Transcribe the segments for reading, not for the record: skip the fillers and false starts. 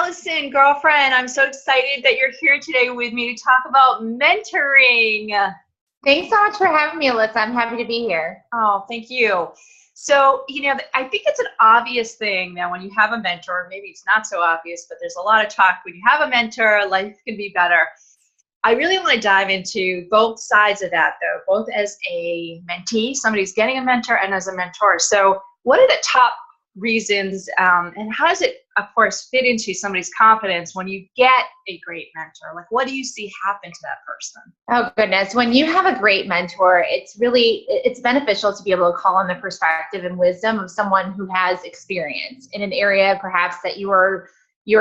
Alison, girlfriend, I'm so excited that you're here today with me to talk about mentoring. Thanks so much for having me, Alyssa. I'm happy to be here. Oh, thank you. So, I think it's an obvious thing that when you have a mentor, maybe it's not so obvious, but there's a lot of talk. When you have a mentor, life can be better. I really want to dive into both sides of that, though, both as a mentee, somebody who's getting a mentor, and as a mentor. So what are the top reasons, and how does it, of course, fit into somebody's confidence when you get a great mentor? Like, what do you see happen to that person? Oh, goodness. When you have a great mentor, it's beneficial to be able to call on the perspective and wisdom of someone who has experience in an area perhaps that you're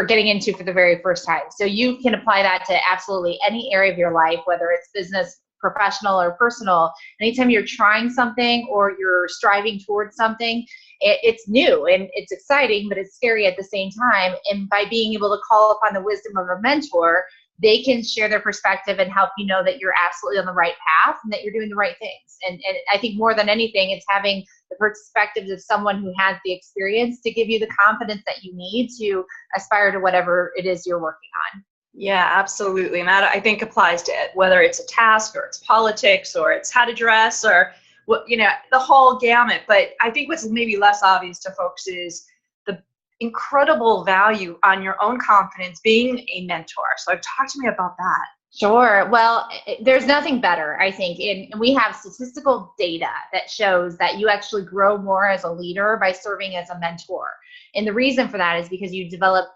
getting into for the very first time. So you can apply that to absolutely any area of your life, whether it's business, professional, or personal. Anytime you're trying something or you're striving towards something, it's new and it's exciting, but it's scary at the same time. And by being able to call upon the wisdom of a mentor, they can share their perspective and help you know that you're absolutely on the right path and that you're doing the right things. And I think more than anything, it's having the perspectives of someone who has the experience to give you the confidence that you need to aspire to whatever it is you're working on. Yeah, absolutely. And that, I think, applies to it, whether it's a task or it's politics or it's how to dress or the whole gamut. But I think what's maybe less obvious to folks is the incredible value on your own confidence being a mentor. So talk to me about that. Sure. Well, there's nothing better, I think, and we have statistical data that shows that you actually grow more as a leader by serving as a mentor. And the reason for that is because you develop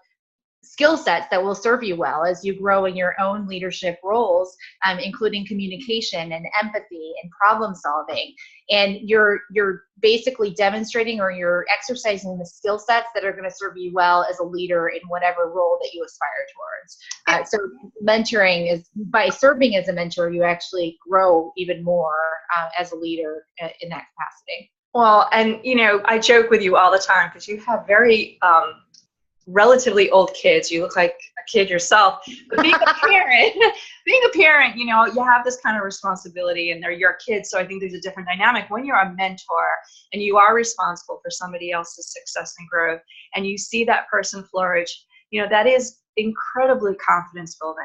skill sets that will serve you well as you grow in your own leadership roles, including communication and empathy and problem solving. And you're basically demonstrating or you're exercising the skill sets that are going to serve you well as a leader in whatever role that you aspire towards. So mentoring is, by serving as a mentor, you actually grow even more as a leader in that capacity. Well, and I joke with you all the time because you have very relatively old kids. You look like a kid yourself. But being a parent, you have this kind of responsibility, and they're your kids. So I think there's a different dynamic when you're a mentor and you are responsible for somebody else's success and growth, and you see that person flourish. That is incredibly confidence building.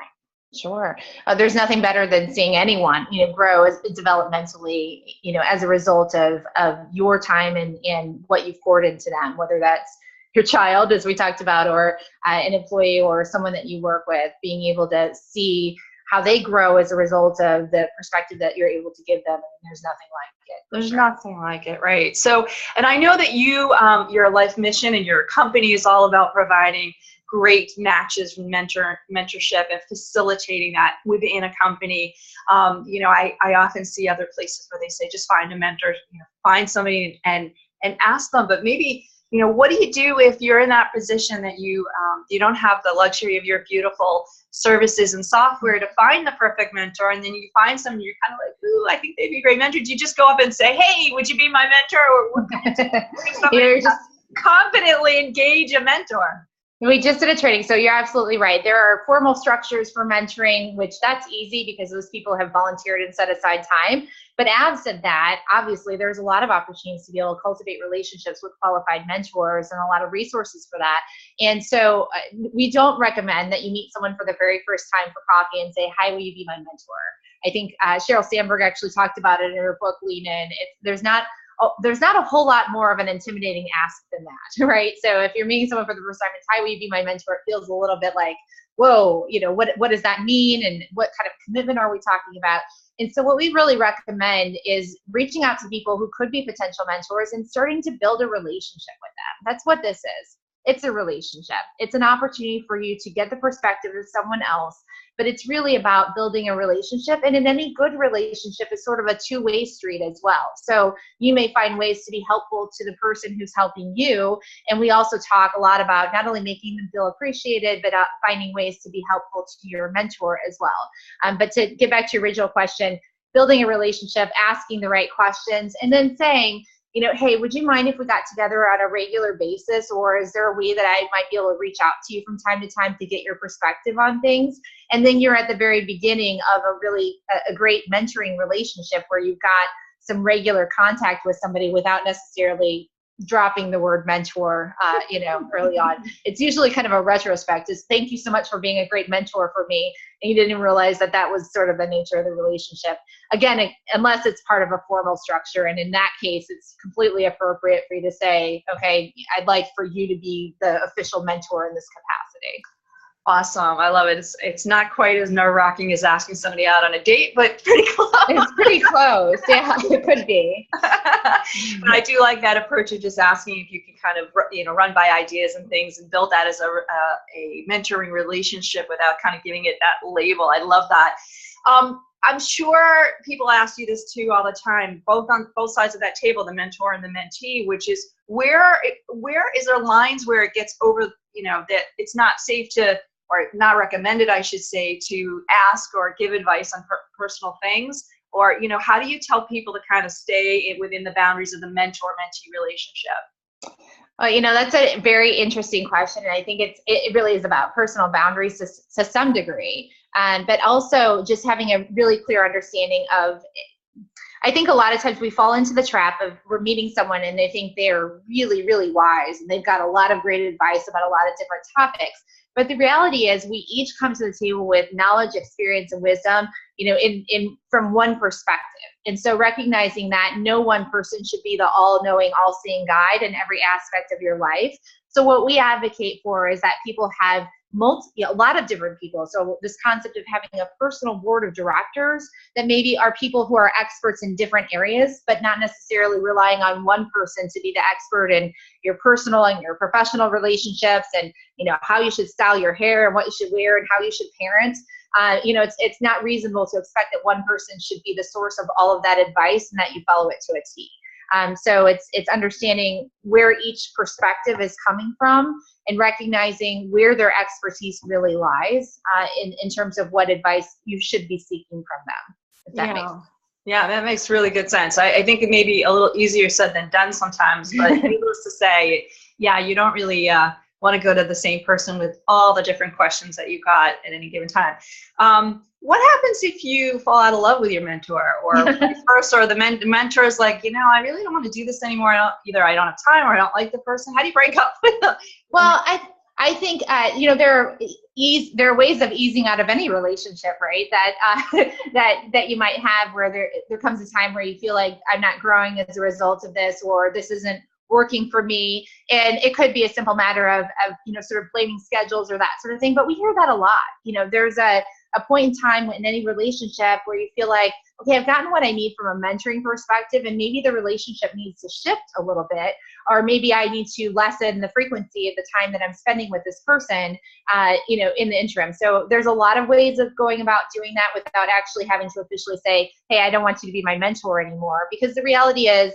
Sure. There's nothing better than seeing anyone, grow developmentally, as a result of your time and what you've poured into them, whether that's your child, as we talked about, or an employee or someone that you work with, being able to see how they grow as a result of the perspective that you're able to give them. And there's nothing like it. There's nothing like it, right? So, and I know that your life mission and your company is all about providing great matches, mentorship, and facilitating that within a company. I often see other places where they say, just find a mentor, find somebody and ask them, but maybe, what do you do if you're in that position that you don't have the luxury of your beautiful services and software to find the perfect mentor, and then you find someone you're kind of like, ooh, I think they'd be a great mentor. Do you just go up and say, hey, would you be my mentor? Or what can you just confidently engage a mentor? We just did a training, so you're absolutely right. There are formal structures for mentoring, which that's easy because those people have volunteered and set aside time. But absent that, obviously, there's a lot of opportunities to be able to cultivate relationships with qualified mentors and a lot of resources for that. And so we don't recommend that you meet someone for the very first time for coffee and say, hi, will you be my mentor? I think Sheryl Sandberg actually talked about it in her book, Lean In. There's not a whole lot more of an intimidating ask than that, right? So if you're meeting someone for the first time, it's, hi, will you be my mentor? It feels a little bit like, whoa, what does that mean? And what kind of commitment are we talking about? And so what we really recommend is reaching out to people who could be potential mentors and starting to build a relationship with them. That's what this is. It's a relationship. It's an opportunity for you to get the perspective of someone else, but it's really about building a relationship. And in any good relationship, it's sort of a two-way street as well. So you may find ways to be helpful to the person who's helping you. And we also talk a lot about not only making them feel appreciated, but finding ways to be helpful to your mentor as well. But to get back to your original question, building a relationship, asking the right questions, and then saying, hey, would you mind if we got together on a regular basis, or is there a way that I might be able to reach out to you from time to time to get your perspective on things? And then you're at the very beginning of a great mentoring relationship where you've got some regular contact with somebody without necessarily dropping the word mentor, early on. It's usually kind of a retrospect is thank you so much for being a great mentor for me. And you didn't realize that that was sort of the nature of the relationship. Again, unless it's part of a formal structure. And in that case, it's completely appropriate for you to say, okay, I'd like for you to be the official mentor in this capacity. Awesome. I love it. It's not quite as nerve-wracking as asking somebody out on a date, but pretty close. It's pretty close. Yeah, it could be. But I do like that approach of just asking if you can kind of, run by ideas and things and build that as a mentoring relationship without kind of giving it that label. I love that. I'm sure people ask you this too all the time, both on both sides of that table, the mentor and the mentee, which is where is there lines where it gets over, that it's not safe to, or not recommended, I should say, to ask or give advice on personal things? Or, how do you tell people to kind of stay within the boundaries of the mentor-mentee relationship? Well, that's a very interesting question. And I think it really is about personal boundaries to some degree. But also just having a really clear understanding of, I think a lot of times we fall into the trap of we're meeting someone and they think they're really, really wise and they've got a lot of great advice about a lot of different topics. But the reality is we each come to the table with knowledge, experience, and wisdom, from one perspective. And so recognizing that no one person should be the all-knowing, all-seeing guide in every aspect of your life. So what we advocate for is that people have a lot of different people. So this concept of having a personal board of directors that maybe are people who are experts in different areas, but not necessarily relying on one person to be the expert in your personal and your professional relationships and, how you should style your hair and what you should wear and how you should parent. It's not reasonable to expect that one person should be the source of all of that advice and that you follow it to a T. So it's understanding where each perspective is coming from and recognizing where their expertise really lies in terms of what advice you should be seeking from them. If that makes sense. Yeah, that makes really good sense. I think it may be a little easier said than done sometimes, but needless to say, you don't really want to go to the same person with all the different questions that you got at any given time. What happens if you fall out of love with your mentor, or first, or the mentor is like, I really don't want to do this anymore. Either I don't have time or I don't like the person. How do you break up with them? Well, I think there are ways of easing out of any relationship, right? That you might have where there comes a time where you feel like I'm not growing as a result of this, or this isn't working for me. And it could be a simple matter of sort of blaming schedules or that sort of thing. But we hear that a lot. There's a point in time in any relationship where you feel like, okay, I've gotten what I need from a mentoring perspective, and maybe the relationship needs to shift a little bit, or maybe I need to lessen the frequency of the time that I'm spending with this person, in the interim. So there's a lot of ways of going about doing that without actually having to officially say, hey, I don't want you to be my mentor anymore, because the reality is,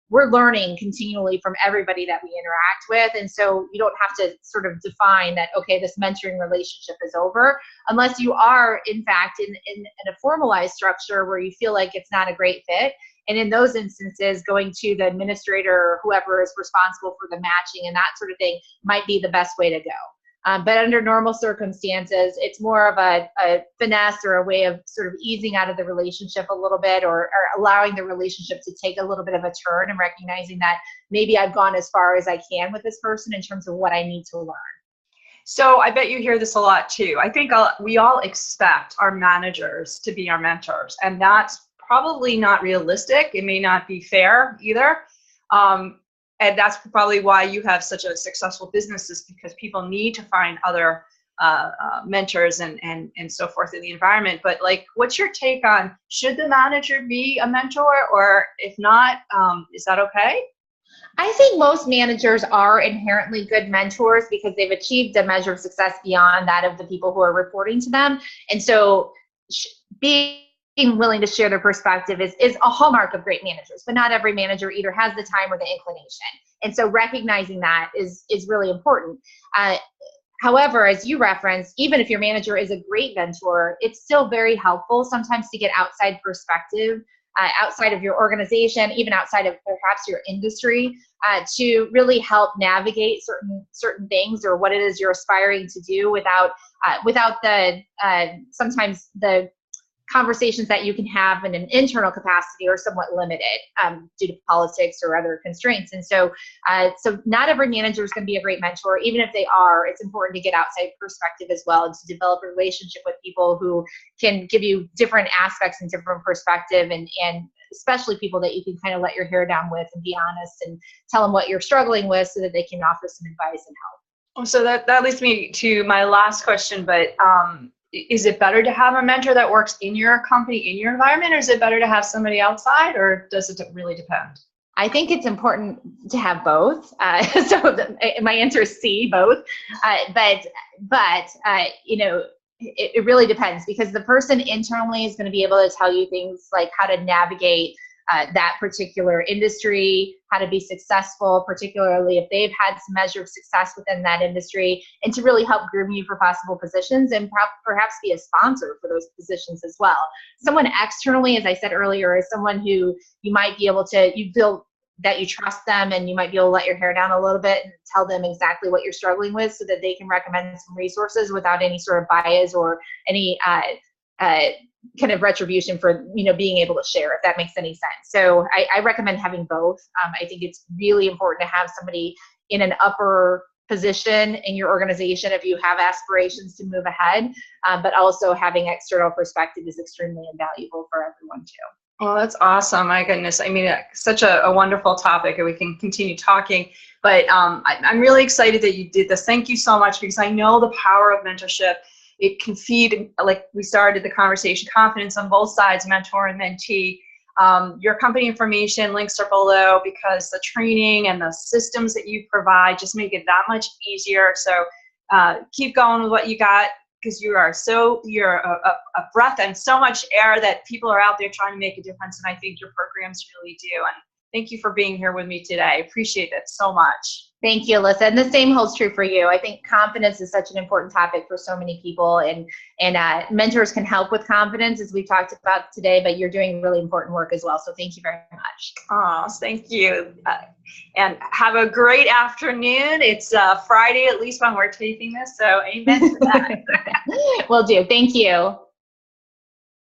we're learning continually from everybody that we interact with. And so you don't have to sort of define that, okay, this mentoring relationship is over, unless you are, in fact, in a formalized structure where you feel like it's not a great fit. And in those instances, going to the administrator or whoever is responsible for the matching and that sort of thing might be the best way to go. But under normal circumstances, it's more of a finesse or a way of sort of easing out of the relationship a little bit, or allowing the relationship to take a little bit of a turn and recognizing that maybe I've gone as far as I can with this person in terms of what I need to learn. So I bet you hear this a lot too. I think we all expect our managers to be our mentors, and that's probably not realistic. It may not be fair either. And that's probably why you have such a successful business, is because people need to find other mentors and so forth in the environment. But what's your take on, should the manager be a mentor, or if not, is that okay? I think most managers are inherently good mentors because they've achieved a measure of success beyond that of the people who are reporting to them. And so being willing to share their perspective is a hallmark of great managers, but not every manager either has the time or the inclination. And so recognizing that is really important. However, as you referenced, even if your manager is a great mentor, it's still very helpful sometimes to get outside perspective, outside of your organization, even outside of perhaps your industry, to really help navigate certain things or what it is you're aspiring to do without the sometimes the conversations that you can have in an internal capacity are somewhat limited due to politics or other constraints. And so not every manager is going to be a great mentor. Even if they are, it's important to get outside perspective as well, and to develop a relationship with people who can give you different aspects and different perspective, and especially people that you can kind of let your hair down with and be honest and tell them what you're struggling with so that they can offer some advice and help. So that leads me to my last question, but is it better to have a mentor that works in your company, in your environment, or is it better to have somebody outside, or does it really depend? I think it's important to have both. So my answer is C, both. But it really depends, because the person internally is going to be able to tell you things like how to navigate that particular industry, how to be successful, particularly if they've had some measure of success within that industry, and to really help groom you for possible positions, and perhaps be a sponsor for those positions as well. Someone externally, as I said earlier, is someone who you might be able to, you feel that you trust them, and you might be able to let your hair down a little bit and tell them exactly what you're struggling with so that they can recommend some resources without any sort of bias or any kind of retribution for being able to share, if that makes any sense. So I recommend having both. I think it's really important to have somebody in an upper position in your organization if you have aspirations to move ahead, but also having external perspective is extremely invaluable for everyone too. Well, that's awesome. My goodness. I mean, such a wonderful topic, and we can continue talking, but I'm really excited that you did this. Thank you so much, because I know the power of mentorship. It can feed, like we started the conversation, confidence on both sides, mentor and mentee. Your company information links are below, because the training and the systems that you provide just make it that much easier. So keep going with what you got, because you're a breath and so much air that people are out there trying to make a difference. And I think your programs really do. And thank you for being here with me today. I appreciate it so much. Thank you, Alyssa. And the same holds true for you. I think confidence is such an important topic for so many people, and mentors can help with confidence, as we talked about today, but you're doing really important work as well. So thank you very much. Oh, thank you. And have a great afternoon. It's Friday, at least when we're taping this. So amen to that. Will do. Thank you.